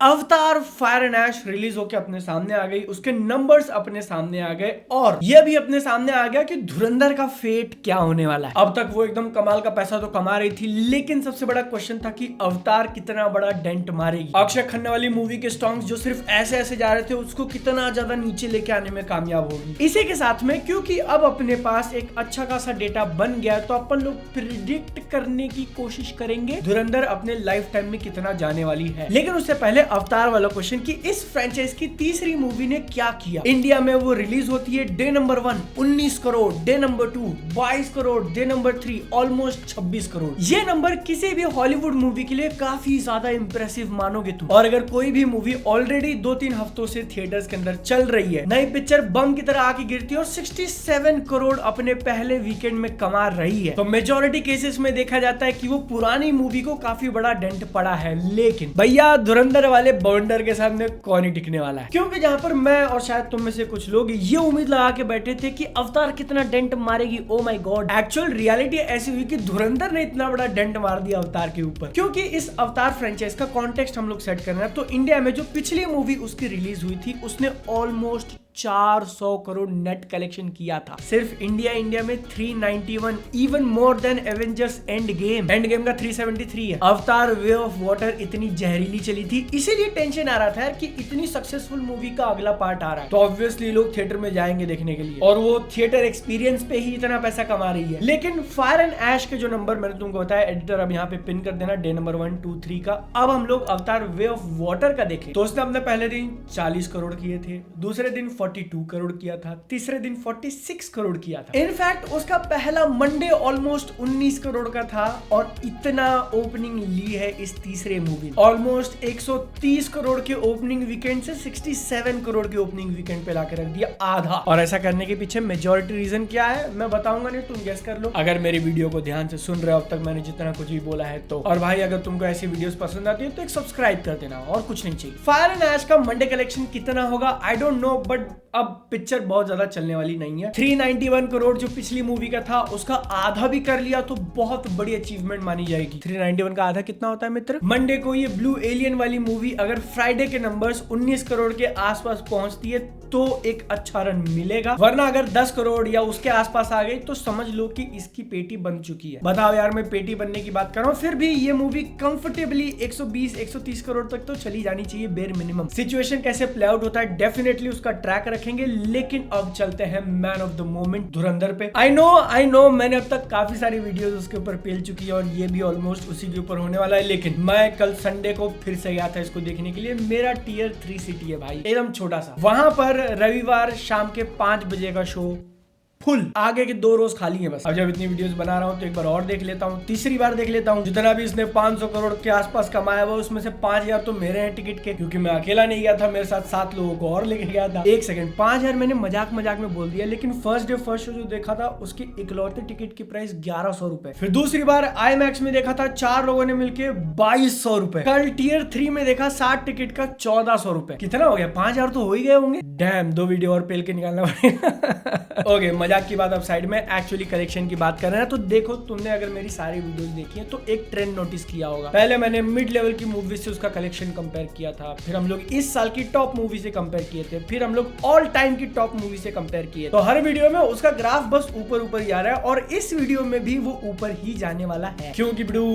अवतार fire and ash release होकर अपने सामने आ गई, उसके नंबर्स अपने सामने आ गए और यह भी अपने सामने आ गया कि धुरंधर का फेट क्या होने वाला है। अब तक वो एकदम कमाल का पैसा तो कमा रही थी, लेकिन सबसे बड़ा क्वेश्चन था कि अवतार कितना बड़ा डेंट मारेगी। अक्षय खन्ना वाली मूवी के स्टॉन्ग्स जो सिर्फ ऐसे ऐसे जा रहे थे, उसको कितना ज्यादा नीचे लेके आने में कामयाब होगी। इसी के साथ में क्योंकि अब अपने पास एक अच्छा खासा डेटा बन गया, तो अपन लोग प्रिडिक्ट करने की कोशिश करेंगे धुरंधर अपने लाइफ टाइम में कितना जाने वाली है। लेकिन उससे पहले अवतार वाला क्वेश्चन कि इस फ्रेंचाइज की तीसरी मूवी ने क्या किया। इंडिया में वो रिलीज होती है day number 1 19 crore, day number 2 22 crore, day number 3 almost 26 crore. ये नंबर किसी भी हॉलीवुड मूवी के लिए काफी ज्यादा इंप्रेसिव मानोगे तुम। और अगर कोई भी मूवी ऑलरेडी 2-3 हफ्तों से थिएटर्स के अंदर चल रही है, नई पिक्चर बम की तरह आके गिरती है और 67 करोड़ अपने पहले वीकेंड में कमा रही है, तो मेजोरिटी केसेस में देखा जाता है कि वो पुरानी मूवी को काफी बड़ा डेंट पड़ा है। लेकिन भैया धुरंधर वाले बवंडर के सामने कौन ही टिकने वाला है। क्योंकि जहां पर मैं और शायद तुम में से कुछ लोग ये उम्मीद लगा के बैठे थे कि अवतार कितना डेंट मारेगी, oh my God, actual reality ऐसी हुई कि धुरंधर ने इतना बड़ा डेंट मार दिया अवतार के ऊपर। क्योंकि इस अवतार फ्रेंचाइज का कॉन्टेक्स्ट हम लोग सेट कर रहे हैं, तो इंडिया में जो पिछली मूवी उसकी रिलीज हुई थी, उसने ऑलमोस्ट 400 करोड़ नेट कलेक्शन किया था सिर्फ इंडिया में 391, even more than Avengers end game का 373 है। अवतार वे ऑफ वाटर इतनी जहरीली चली थी, इसीलिए टेंशन आ रहा था यार कि इतनी सक्सेसफुल मूवी का अगला पार्ट आ रहा है, तो ऑब्वियसली लोग थिएटर में जाएंगे देखने के लिए, और वो थिएटर एक्सपीरियंस पे ही इतना पैसा कमा रही है। लेकिन फायर एंड ऐश के जो नंबर मैंने तुमको बताया, एडिटर अब यहाँ पे पिन कर देना, डे नंबर 1 2 3 का। अब हम लोग अवतार वे ऑफ वाटर का देखें तो उसने अपने पहले दिन 40 करोड़ किए थे, दूसरे दिन 42 करोड़ किया था, तीसरे दिन 46 करोड़ किया था। इनफैक्ट उसका पहला मंडे ऑलमोस्ट 19 करोड़ का था, और इतना ओपनिंग ली है इस तीसरे मूवी ने। ऑलमोस्ट 130 करोड़ के ओपनिंग वीकेंड से 67 करोड़ के ओपनिंग वीकेंड पे लाके रख दिया, आधा। और ऐसा करने के पीछे मेजॉरिटी रीजन क्या है मैं बताऊंगा नहीं, तुम गेस कर लो अगर मेरी वीडियो को ध्यान से सुन रहे हो अब तक मैंने जितना कुछ भी बोला है तो। और भाई अगर तुमको ऐसी वीडियोस पसंद आती है तो एक सब्सक्राइब कर देना, और कुछ नहीं चाहिए। फायर एंड ऐश का मंडे कलेक्शन कितना होगा आई डोंट नो, बट अब पिक्चर बहुत ज्यादा चलने वाली नहीं है। 391 करोड़ जो पिछली मूवी का था, उसका आधा भी कर लिया तो बहुत बड़ी अचीवमेंट मानी जाएगी। 391 का आधा कितना होता है मित्र? मंडे को ये ब्लू एलियन वाली मूवी अगर फ्राइडे के नंबर्स 19 करोड़ के आसपास पहुंचती है तो एक अच्छा रन मिलेगा, वरना अगर 10 करोड़ या उसके आसपास आ गई तो समझ लो कि इसकी पेटी बन चुकी है। बताओ यार, मैं पेटी बनने की बात कर रहा हूँ, फिर भी ये मूवी कंफर्टेबली 120-130 करोड़ तक तो चली जानी चाहिए बेर मिनिमम। सिचुएशन कैसे प्ले आउट होता है डेफिनेटली उसका ट्रैक रखेंगे, लेकिन अब चलते हैं मैन ऑफ द मोमेंट धुरंधर पे। आई नो मैंने अब तक काफी सारी वीडियोस उसके ऊपर पेल चुकी है और ये भी ऑलमोस्ट उसी के ऊपर होने वाला है, लेकिन मैं कल संडे को फिर से गया था इसको देखने के लिए। मेरा टियर 3 सिटी है भाई, एकदम छोटा सा। वहां पर रविवार शाम के 5 बजे का शो फुल, आगे के 2 रोज खाली है बस। अब जब इतनी वीडियोस बना रहा हूँ तो एक बार और देख लेता हूँ, तीसरी बार देख लेता हूँ। जितना भी इसने 500 करोड़ के आसपास कमाया हुआ उसमें से 5000 तो मेरे हैं टिकट के, क्योंकि मैं अकेला नहीं गया था, मेरे साथ 7 लोगों को और लेके गया था। एक सेकंड, 5000 मैंने मजाक में बोल दिया, लेकिन फर्स्ट डे फर्स्ट शो जो देखा था उसके इकलौते टिकट की प्राइस 1100 रुपए। फिर दूसरी बार IMAX में देखा था 4 लोगों ने मिलकर 2200 रुपए। कल टियर 3 में देखा 60 टिकट का 1400 रुपए। कितना हो गया? 5000 तो हो ही गए होंगे। डैम, 2 वीडियो और पेल के निकालना पड़ेगा। ओके, मजाक की बात अब साइड में, एक्चुअली कलेक्शन की बात कर रहे हैं। तो देखो, तुमने अगर मेरी सारी वीडियोस देखी है तो एक ट्रेंड नोटिस किया होगा। पहले मैंने मिड लेवल की मूवी से उसका कलेक्शन कंपेयर किया था, फिर हम लोग इस साल की टॉप मूवी से कंपेयर किए थे, फिर हम लोग ऑल टाइम की टॉप मूवी से कंपेयर किए। तो हर वीडियो में उसका ग्राफ बस ऊपर ही आ रहा है, और इस वीडियो में भी वो ऊपर ही जाने वाला है। क्योंकि ब्रू,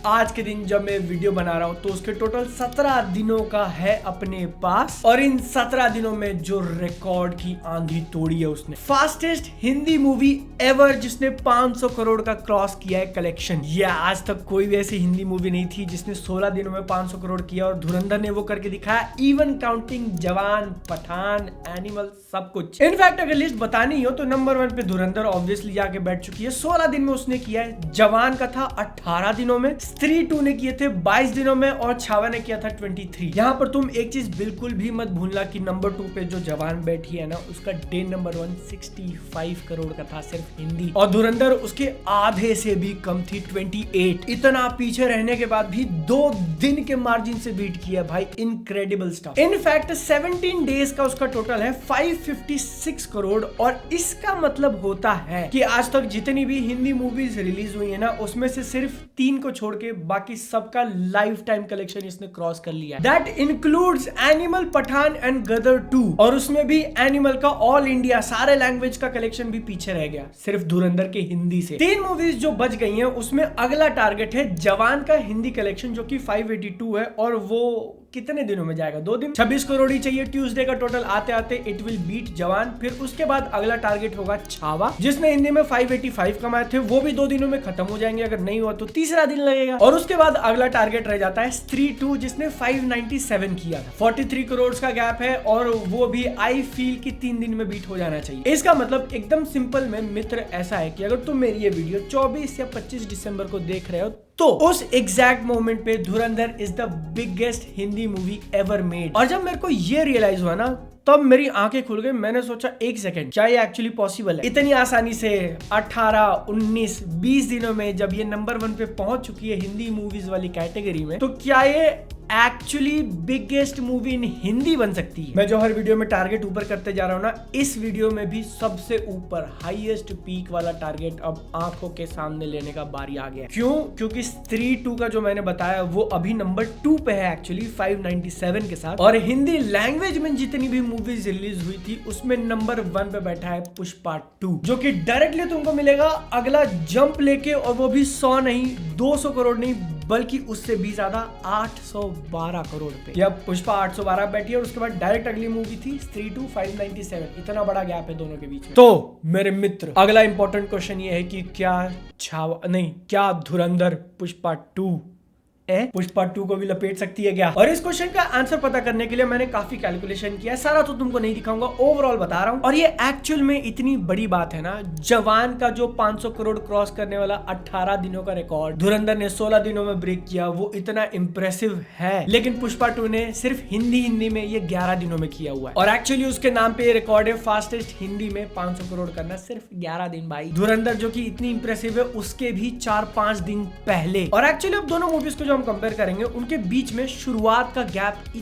आज के दिन जब मैं वीडियो बना रहा हूँ तो उसके टोटल 17 दिनों का है अपने पास, और इन 17 दिनों में जो रिकॉर्ड की आंधी तोड़ी है उसने, फास्टेस्ट हिंदी मूवी एवर जिसने 500 करोड़ का क्रॉस किया है कलेक्शन। ये आज तक कोई भी ऐसी हिंदी मूवी नहीं थी जिसने 16 दिनों में 500 करोड़ किया, और धुरंधर ने वो करके दिखाया, इवन काउंटिंग जवान, पठान, एनिमल, सब कुछ। इनफैक्ट अगर लिस्ट बतानी हो तो नंबर 1 पे धुरंधर ऑब्वियसली जाके बैठ चुकी है। 16 दिन में उसने किया है। जवान का था 18 दिनों में, स्त्री 2 ने किए थे 22 दिनों में, और छावा ने किया था 23। यहाँ पर तुम एक चीज बिल्कुल भी मत भूलना कि नंबर 2 पे जो जवान बैठी है ना, उसका डे नंबर 1 60 25 करोड़ का था सिर्फ हिंदी, और धुरंधर उसके आधे से भी कम थी 28। इतना पीछे रहने के बाद भी 2 दिन के मार्जिन से बीट किया भाई, इनक्रेडिबल स्टफ। इनफैक्ट 17 डेज का उसका टोटल है 556 करोड़, और इसका मतलब होता है कि आज तक जितनी भी हिंदी मूवीज रिलीज हुई है ना, उसमें से सिर्फ 3 को छोड़ के बाकी सबका लाइफ टाइम कलेक्शन इसने क्रॉस कर लिया। That includes animal, Pathaan and Gadar 2, और उसमें भी एनिमल का ऑल इंडिया सारे लैंग्वेज का कलेक्शन भी पीछे रह गया सिर्फ धुरंधर के हिंदी से। 3 मूवीज जो बच गई हैं उसमें अगला टारगेट है जवान का हिंदी कलेक्शन जो कि 582 है, और वो कितने दिनों में जाएगा? 2 दिन। 26 करोड़ ही चाहिए ट्यूसडे का टोटल आते आते इट विल बीट जवान। फिर उसके बाद अगला टारगेट होगा छावा, जिसने हिंदी में 585 कमाए थे, वो भी 2 दिनों में खत्म हो जाएंगे, अगर नहीं हुआ तो तीसरा दिन लगेगा। और उसके बाद अगला टारगेट रह जाता है स्त्री 2, जिसने 597 किया था। 43 करोड़ का गैप है, और वो भी आई फील कि 3 दिन में बीट हो जाना चाहिए। इसका मतलब एकदम सिंपल में मित्र ऐसा है कि अगर तुम मेरी ये वीडियो 24 या 25 दिसंबर को देख रहे हो तो उस एग्जैक्ट मोमेंट पे धुरंधर is the biggest Hindi movie ever made. और जब मेरे को ये रियलाइज हुआ ना, तब मेरी आंखें खुल गई। मैंने सोचा एक सेकंड, क्या ये एक्चुअली पॉसिबल है? इतनी आसानी से 18, 19, 20 दिनों में जब ये नंबर 1 पे पहुंच चुकी है हिंदी मूवीज वाली कैटेगरी में, तो क्या ये एक्चुअली बिगेस्ट मूवी इन हिंदी बन सकती है? मैं जो हर वीडियो में टारगेट ऊपर करते जा रहा हूँ ना, इस वीडियो में भी सबसे ऊपर हाईएस्ट पीक वाला टारगेट अब आंखों के सामने लेने का बारी आ गया। क्यों? क्योंकि स्त्री 2 का जो मैंने बताया वो अभी नंबर 2 पे है एक्चुअली 597 के साथ, और हिंदी लैंग्वेज में जितनी भी मूवीज रिलीज हुई थी उसमें नंबर 1 पे बैठा है पुष्पा 2, जो कि डायरेक्टली तुमको मिलेगा अगला जंप लेके, और वो भी 100 नहीं, 200 करोड़ नहीं, बल्कि उससे भी ज्यादा 812 करोड़ पे। या पुष्पा 812 बैठी है, और उसके बाद डायरेक्ट अगली मूवी थी स्त्री 2 597। इतना बड़ा गैप है दोनों के बीच में। तो मेरे मित्र, अगला इंपॉर्टेंट क्वेश्चन ये है कि क्या धुरंधर पुष्पा 2 पुष्पा 2 को भी लपेट सकती है क्या? और इस क्वेश्चन का आंसर पता करने के लिए मैंने काफी कैलकुलेशन किया है, सारा तो तुमको नहीं दिखाऊंगा, ओवरऑल बता रहा हूं। और ये एक्चुअल में इतनी बड़ी बात है ना, जवान का जो 500 करोड़ क्रॉस करने वाला 18 दिनों का रिकॉर्ड धुरंधर ने 16 दिनों में ब्रेक किया, वो इतना इंप्रेसिव है। लेकिन पुष्पा 2 ने सिर्फ हिंदी में ये 11 दिनों में किया हुआ है, और एक्चुअली उसके नाम पे ये रिकॉर्ड है फास्टेस्ट हिंदी में 500 करोड़ करना सिर्फ 11 दिन भाई। धुरंधर जो कि इतनी इंप्रेसिव है उसके भी 4-5 दिन पहले। और एक्चुअली अब दोनों मूवीज को जो हम कंपेयर करेंगे उनके बीच में शुरुआत का गैप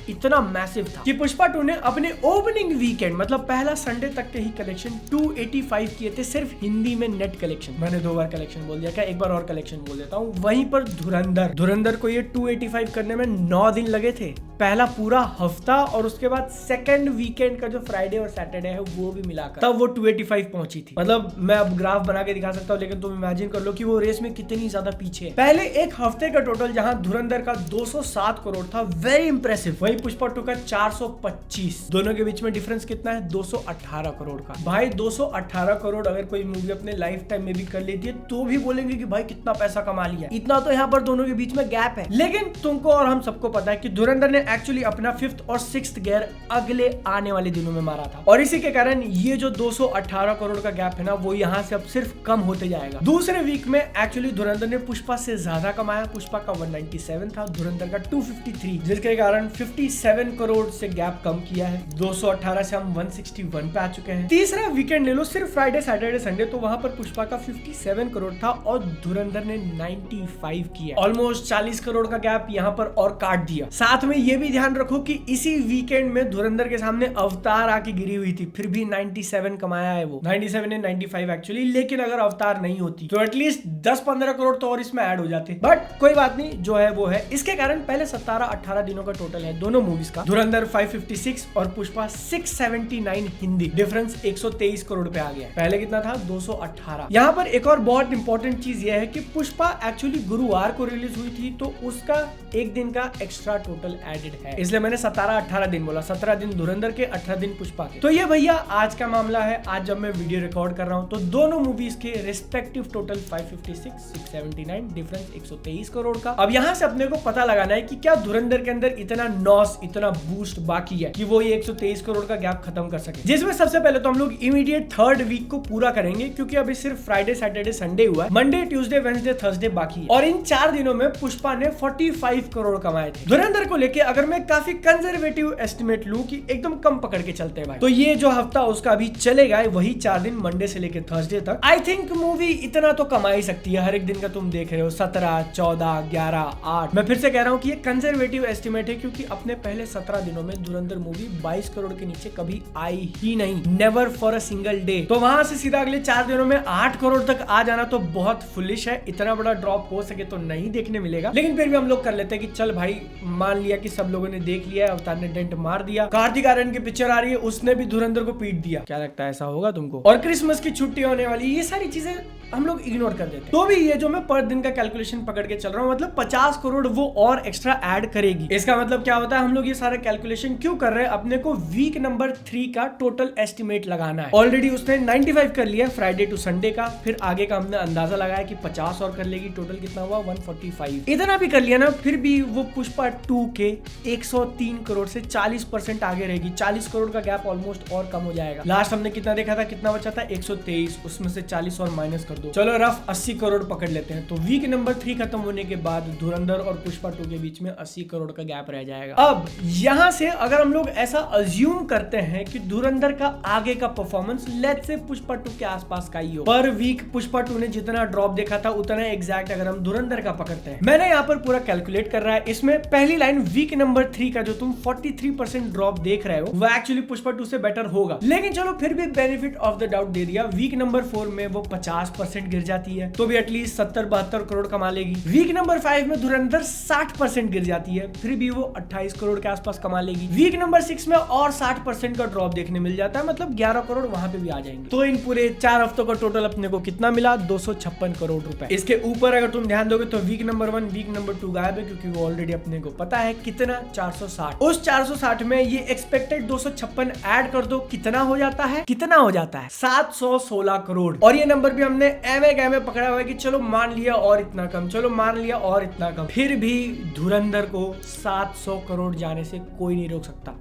इतना मैसिव था कि पुष्पा 2 ने अपने ओपनिंग वीकेंड मतलब पहला संडे तक के ही कलेक्शन 285 किए थे सिर्फ हिंदी में नेट कलेक्शन। मैंने 2 बार कलेक्शन बोल दिया, क्या एक बार और कलेक्शन बोल देता हूँ। वहीं पर धुरंधर को ये 285 करने में 9 दिन लगे थे, पहला पूरा हफ्ता, और उसके बाद सेकंड वीकेंड का जो फ्राइडे और सैटरडे है वो भी मिलाकर तब वो 285 पहुंची थी। मतलब मैं अब ग्राफ बना के दिखा सकता हूँ, लेकिन तुम इमेजिन कर लो कि वो रेस में कितनी ज्यादा पीछे है। पहले एक हफ्ते का टोटल जहां धुरंधर का 207 करोड़ था, वेरी इंप्रेसिव, वही पुष्पा 2 का 425। दोनों के बीच में डिफरेंस कितना है? 218 करोड़ का। भाई 218 करोड़ अगर कोई मूवी अपने लाइफ टाइम में भी कर लेती है तो भी बोलेंगे कि भाई कितना पैसा कमा लिया। इतना तो यहाँ पर दोनों के बीच में गैप है। लेकिन तुमको और हम सबको पता है कि धुरंधर ने एक्चुअली अपना 5th और 6th गियर अगले आने वाले दिनों में मारा था, और इसी के कारण ये जो 218 करोड़ का गैप है ना, वो यहाँ से अब सिर्फ कम होते जाएगा। दूसरे वीक में एक्चुअली धुरंधर ने पुष्पा से ज्यादा कमाया। पुष्पा का 197 था, धुरंधर का 253, जिसके कारण 57 करोड़ से गैप कम किया है। 218 से हम 161 पे आ चुके हैं। तीसरा वीकेंड ले लो, सिर्फ फ्राइडे सैटरडे संडे, तो वहां पर पुष्पा का 57 करोड़ था और धुरंधर ने 95 किया। ऑलमोस्ट 40 करोड़ का गैप यहाँ पर और काट दिया। साथ में ये भी ध्यान रखो कि इसी वीकेंड में धुरंधर के सामने अवतार आके गिरी हुई थी, फिर भी 97 कमाया है वो। 97 ने 95 एक्चुअली, लेकिन अगर अवतार नहीं होती तो एटलीस्ट 10-15 करोड़ तो और इसमें ऐड हो जाते, बट कोई बात नहीं, जो है वो है। इसके कारण पहले 17-18 दिनों का टोटल है दोनों मूवीज का। धुरंधर 556 और पुष्पा 679 हिंदी, डिफरेंस 123 करोड़ पे आ गया। पहले कितना था? 218। यहाँ पर एक और बहुत इंपॉर्टेंट चीज ये है कि पुष्पा एक्चुअली गुरुवार को रिलीज हुई थी, तो उसका एक दिन का एक्स्ट्रा टोटल एडेड है, इसलिए मैंने 17-18 दिन बोला। 17 दिन धुरंधर के, 18 दिन पुष्पा के। तो ये भैया आज का मामला है। आज जब मैं वीडियो रिकॉर्ड कर रहा हूँ तो दोनों मूवीज के रिस्पेक्टिव टोटल 556, 679, डिफरेंस 123 करोड़ का। अब यहाँ से अपने को पता लगाना है कि क्या धुरंधर के अंदर इतना नॉस, इतना बूस्ट बाकी है कि वो ये 123 करोड़ का गैप खत्म कर सके। जिसमें सबसे पहले तो हम लोग इमीडिएट 3rd वीक को पूरा करेंगे, क्योंकि अभी सिर्फ फ्राइडे सैटरडे संडे हुआ है, मंडे ट्यूसडे वेडनेसडे थर्सडे बाकी है। और इन 4 दिनों में पुष्पा ने 45 करोड़ कमाए थे। धुरंधर को लेके अगर मैं काफी कंजर्वेटिव एस्टिमेट लूं कि एकदम कम पकड़ के चलते हैं भाई, तो ये जो हफ्ता उसका भी चलेगा वही 4 दिन, मंडे से लेकर थर्सडे तक। आई थिंक मूवी इतना तो कमा ही सकती है। हर एक दिन का तुम देख रहे हो 17, 14, 11, 8। मैं फिर से कह रहा हूँ कि ये कंजर्वेटिव एस्टिमेट है, क्योंकि अपने पहले 17 दिनों में धुरंधर मूवी 22 करोड़ के नीचे कभी आई ही नहीं, never for a single day. तो वहां से सीधा अगले 4 दिनों में 8 करोड़ तक आ जाना तो बहुत फुलिश है। इतना बड़ा ड्रॉप हो सके तो नहीं देखने मिलेगा, लेकिन फिर भी हम लोग कर लेते हैं कि चल भाई, मान लिया कि सब लोगों ने देख लिया, अवतार ने डेंट मार दिया, कार्तिक आर्यन की पिक्चर आ रही है, उसने भी धुरंधर को पीट दिया, क्या लगता है ऐसा होगा तुमको? और क्रिसमस की छुट्टी होने वाली, ये सारी चीजें हम लोग इग्नोर कर देते हैं। तो भी ये जो मैं पर दिन का कैलकुलेशन पकड़ के चल रहा हूँ, मतलब 50 करोड़ वो और एक्स्ट्रा ऐड करेगी। इसका मतलब क्या होता है, हम लोग ये सारा कैलकुलेशन क्यों कर रहे हैं? अपने को वीक नंबर 3 का टोटल एस्टिमेट लगाना है। ऑलरेडी उसने 95 कर लिया फ्राइडे टू संडे का, फिर आगे का हमने अंदाजा लगाया कि 50 और कर लेगी, टोटल कितना हुआ 145। इतना भी कर लिया ना, फिर भी वो पुष्पा 2 के 103 करोड़ से 40% आगे रहेगी। 40 करोड़ का गैप ऑलमोस्ट और कम हो जाएगा। लास्ट हमने कितना देखा था, कितना बचा था 123, उसमें से 40 और माइनस कर दो, चलो रफ 80 करोड़ पकड़ लेते हैं। तो वीक नंबर 3 खत्म होने के बाद धुरंधर और पुष्पा 2 के बीच में 80 करोड़ का गैप रह जाएगा। अब यहां से अगर हम लोग ऐसा अज्यूम करते हैं कि धुरंधर का आगे का परफॉर्मेंस लेट्स से पुष्पा 2 के आसपास का ही हो, पर वीक पुष्पा 2 ने जितना ड्रॉप देखा था उतना एग्जैक्ट अगर हम धुरंधर का पकड़ते हैं, मैंने यहाँ पर पूरा कैलकुलेट कर रहा है। इसमें पहली लाइन वीक नंबर 3 का जो तुम 43% ड्रॉप देख रहे हो वो एक्चुअली पुष्पा 2 से बेटर होगा, लेकिन चलो फिर भी बेनिफिट ऑफ द डाउट दे दिया। वीक नंबर 4 में वो 50% गिर जाती है तो भी एटलीस्ट 70-72 करोड़ कमा लेगी। वीक नंबर 5 में धुरंधर 60% गिर जाती है, फिर भी वो 28 करोड़ के आसपास कमा लेगी। वीक नंबर 6 में और 60% का ड्रॉप देखने मिल जाता है, मतलब 11 करोड़ वहां पे भी आ जाएंगे। तो इन पूरे 4 हफ्तों का टोटल अपने को कितना मिला, 256 करोड़ रुपए। इसके ऊपर अगर तुम ध्यान दोगे तो वीक नंबर 1, वीक नंबर 2 गायब है, क्योंकि वो ऑलरेडी अपने को पता है कितना 460। उस 460 में ये एक्सपेक्टेड 256 ऐड कर दो, कितना हो जाता है, कितना हो जाता है 716 करोड़। और ये नंबर भी हमने एम पकड़ा हुआ है कि चलो मान लिया और इतना कम, चलो मान लिया और इतना कम, फिर भी धुरंधर को 700 करोड़ जाने से कोई नहीं रोक सकता,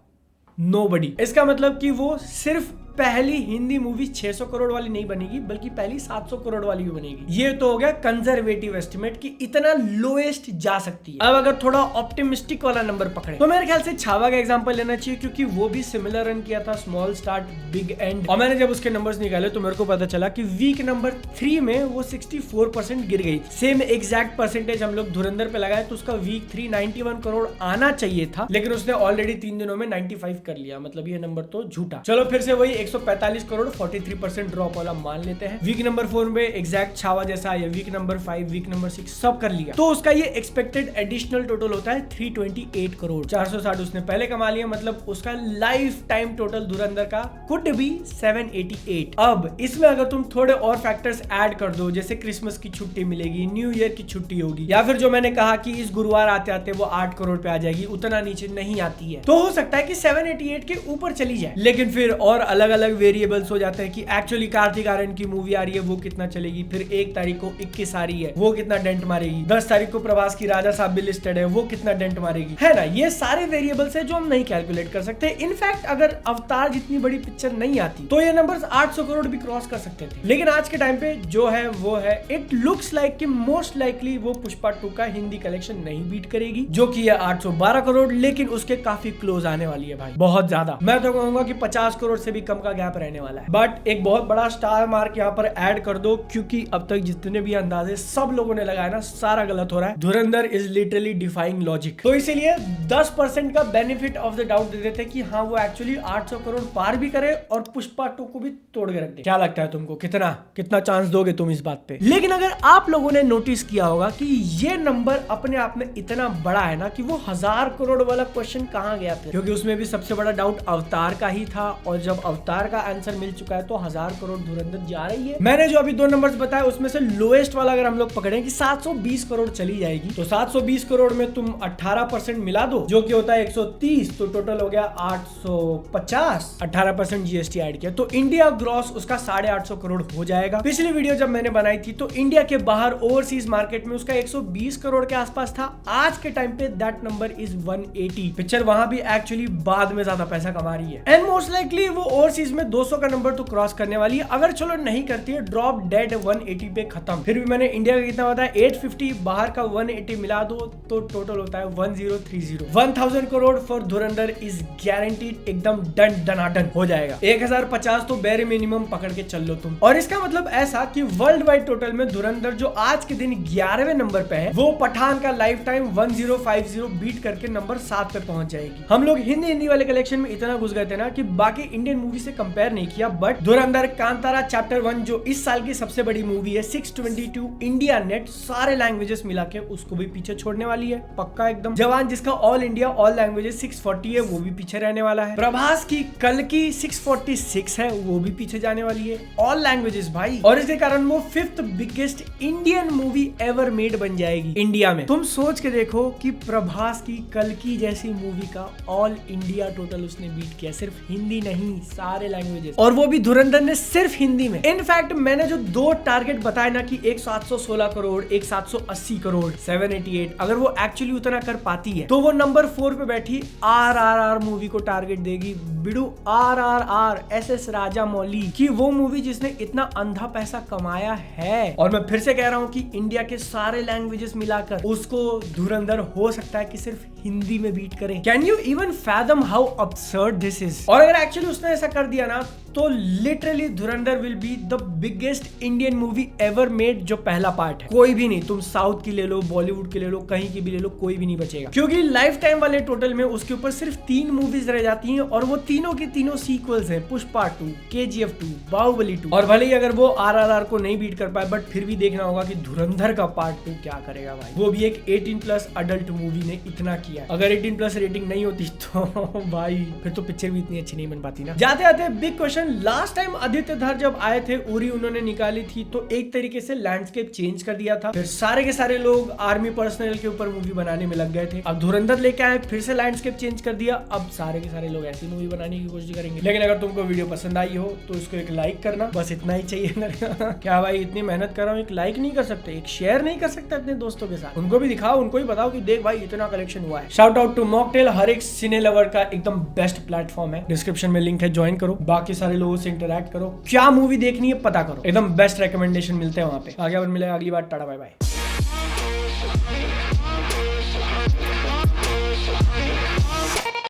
नोबडी। इसका मतलब कि वो सिर्फ पहली हिंदी मूवी 600 करोड़ वाली नहीं बनेगी, बल्कि पहली 700 करोड़ वाली भी बनेगी। ये तो हो गया कंजर्वेटिव एस्टिमेट कि इतना लोएस्ट जा सकती है। अब अगर थोड़ा ऑप्टिमिस्टिक वाला नंबर पकड़े तो मेरे ख्याल से छावा का एग्जांपल लेना चाहिए, क्योंकि वो भी सिमिलर रन किया था, स्मॉल स्टार्ट बिग एंड। और मैंने जब उसके नंबर्स निकाले तो मेरे को पता चला कि वीक नंबर 3 में वो 64% गिर गई। सेम एग्जैक्ट परसेंटेज हम लोग धुरंधर पे लगाए तो उसका वीक 3 91 करोड़ आना चाहिए था, लेकिन उसने ऑलरेडी 3 दिनों में 95 कर लिया, मतलब ये नंबर तो झूठा। चलो फिर से वही 145 करोड़ 43% ड्रॉप वाला मान लेते हैं। वीक नंबर 4 में एग्जैक्ट छावा जैसा, या वीक नंबर 5, वीक नंबर 6 सब कर लिया, तो उसका ये एक्सपेक्टेड एडिशनल टोटल होता है 328 करोड़। 460 उसने पहले कमा लिया, मतलब उसका लाइफ टाइम टोटल धुरंधर का कुड बी 788। अब इसमें अगर तुम थोड़े और फैक्टर्स ऐड कर दो, जैसे क्रिसमस की छुट्टी मिलेगी, न्यू ईयर की छुट्टी होगी, या फिर जो मैंने कहा कि इस गुरुवार आते आते वो 8 करोड़ पे आ जाएगी, उतना नीचे नहीं आती है, तो हो सकता है कि 788 के ऊपर चली जाए। लेकिन फिर और अलग अलग वेरिएबल्स हो जाते हैं कि एक्चुअली कार्तिक आर्यन की मूवी आ रही है, वो कितना चलेगी, फिर 1 तारीख को 21 आ रही है, वो कितना डेंट मारेगी, 10 तारीख को प्रभास की राजा साहब भी लिस्टेड है, वो कितना डेंट मारेगी, है ना। ये सारे वेरिएबल्स है जो हम नहीं कैलकुलेट कर सकते। इनफैक्ट अगर अवतार जितनी बड़ी पिक्चर नहीं आती तो ये नंबर्स 800 करोड़ भी क्रॉस कर सकते थे, लेकिन आज के टाइम पे जो है वो है, इट लुक्स लाइक कि मोस्ट लाइकली वो पुष्पा 2 का हिंदी कलेक्शन नहीं बीट करेगी, जो कि है 812 करोड़, लेकिन उसके काफी क्लोज आने वाली है भाई, बहुत ज्यादा। मैं तो कहूंगा कि 50 करोड़ से भी कम का गैप रहने वाला है। बट एक बहुत बड़ा स्टार मार्क यहाँ पर ऐड कर दो, क्योंकि अब तक जितने भी अंदाजे सब लोगों ने लगाया ना, सारा गलत हो रहा है। धुरंधर इज लिटरली डिफाइंग लॉजिक, तो इसीलिए 10% का बेनिफिट ऑफ द डाउट दे देते कि हाँ वो एक्चुअली 800 करोड़ पार भी करे और पुष्पा 2 को भी तोड़ के रख दे। क्या लगता है तुमको, कितना चांस दोगे तुम इस बात पे? लेकिन अगर आप लोगों ने नोटिस किया होगा कि ये नंबर अपने आप में इतना बड़ा है ना, कि वो 1000 करोड़ वाला क्वेश्चन कहाँ गया फिर, क्योंकि उसमें भी सबसे बड़ा डाउट अवतार का ही था, और जब अवतार का आंसर मिल चुका है तो 1000 करोड़ धुरंधर जा रही है। मैंने जो अभी 2 नंबर्स बताए उसमें से लोएस्ट वाला अगर हम लोग पकड़े कि 720 करोड़ चली जाएगी, तो 720 करोड़ में तुम 18% मिला दो, जो कि होता है 130, तो टोटल हो गया 850। 18% जीएसटी ऐड किया तो इंडिया ग्रॉस उसका 850 करोड़ हो जाएगा। पिछली वीडियो जब मैंने बनाई थी तो इंडिया के बाहर ओवरसीज मार्केट में उसका 120 करोड़ के आसपास था। आज के टाइम पे दैट नंबर इज 180। पिक्चर वहां भी एक्चुअली बाद में ज्यादा पैसा कमा रही है, एंड मोस्ट लाइकली वो ओवरसीज रिलीज में 200 का नंबर तो क्रॉस करने वाली है, अगर चलो नहीं करती है ड्रॉप डेड 180 पे खत्म। फिर भी मैंने इंडिया का कितना बताया 850, बाहर का 180 मिला दो तो टोटल होता है 1030। 1000 crore for Dhurandhar is guaranteed, एकदम डन डनाडन हो जाएगा। 1050 तो बेरे मिनिमम पकड़ के चल लो तुम। और इसका मतलब ऐसा कि वर्ल्ड वाइड टोटल में धुरंधर जो आज के दिन 11वें नंबर पे है, वो पठान का लाइफ टाइम 1050 बीट करके नंबर 7 पे पहुंच जाएगी। हम लोग हिंदी वाले कलेक्शन में इतना घुस गए थे ना कि बाकी इंडियन मूवी से कंपेयर नहीं किया, बट धुरंधर कांतारा चैप्टर 1 जो इस साल की सबसे बड़ी मूवी है 622 इंडिया नेट सारे लैंग्वेजेस मिला के उसको भी पीछे छोड़ने वाली है पक्का एकदम। जवान जिसका ऑल इंडिया ऑल लैंग्वेजेस 640 है वो भी पीछे रहने वाला है। प्रभास की कल की 646 है वो भी पीछे जाने वाली है, ऑल लैंग्वेजेस भाई। और इसके कारण वो 5th biggest Indian movie ever made बन जाएगी इंडिया में। तुम सोच के देखो कि प्रभास की कल की जैसी मूवी का ऑल इंडिया टोटल उसने बीट किया, सिर्फ हिंदी नहीं सारे लैंग्वेजेस, और वो भी धुरंधर ने सिर्फ हिंदी में। इनफैक्ट मैंने जो 2 टारगेट बताए ना कि एक 716 करोड़ एक 780 करोड़ 788, अगर वो एक्चुअली उतना कर पाती है तो वो नंबर 4 पे बैठी RRR मूवी को टारगेट देगी। बिडू RRR SS राजा मौली की वो मूवी जिसने इतना अंधा पैसा कमाया है। और मैं फिर से कह रहा हूँ कि इंडिया के सारे लैंग्वेजेस मिलाकर उसको धुरंधर हो सकता है कि सिर्फ हिंदी में बीट करे। Can you even fathom how absurd this is? और अगर एक्चुअली उसने ऐसा कर दिया ना तो literally Dhurandhar will be the biggest Indian movie ever made. जो पहला पार्ट है कोई भी नहीं, तुम साउथ की ले लो बॉलीवुड की ले लो कहीं की भी ले लो, कोई भी नहीं बचेगा, क्योंकि लाइफ टाइम वाले टोटल में उसके ऊपर सिर्फ 3 मूवीज रह जाती हैं और वो तीनों की तीनों सीक्वल्स हैं, पुष्पा 2, KGF 2, बाहुबली 2। और भले ही अगर वो RRR को नहीं बीट कर पाए, बट फिर भी देखना होगा कि धुरंधर का पार्ट 2 क्या करेगा भाई। वो भी एक 18+ अडल्ट मूवी ने इतना किया, अगर 18+ रेटिंग नहीं होती तो भाई फिर तो पिक्चर भी इतनी अच्छी नहीं बन पाती ना। जाते आते big question, last time Aditya धर जब आए थे उरी उन्होंने निकाली थी तो एक तरीके से लैंडस्केप चेंज कर दिया था, फिर सारे के सारे लोग आर्मी पर्सनल के ऊपर मूवी बनाने में लग गए थे। अब धुरंधर लेके आए फिर से लैंडस्केप चेंज कर दिया, अब सारे के सारे लोग ऐसी मूवी बनाने की कोशिश करेंगे। लेकिन अगर तुमको वीडियो पसंद आई हो तो इसको एक लाइक करना, बस इतना ही चाहिए। क्या भाई इतनी मेहनत कर रहा हूँ, एक लाइक नहीं कर सकते, एक शेयर नहीं कर सकते अपने दोस्तों के साथ? उनको भी दिखाओ, उनको भी बताओ कि देख भाई इतना कलेक्शन हुआ है। शाउट आउट टू मॉकटेल, हर एक सिने लवर का एकदम बेस्ट प्लेटफॉर्म है, डिस्क्रिप्शन में लिंक है, ज्वाइन करो, बाकी सारे लोगों से इंटरैक्ट करो, क्या मूवी देखनी है पता करो, एकदम बेस्ट रिकमेंडेशन मिलते हैं वहां पे। आगे और मिलेगा अगली बार, टाटा बाय बाय।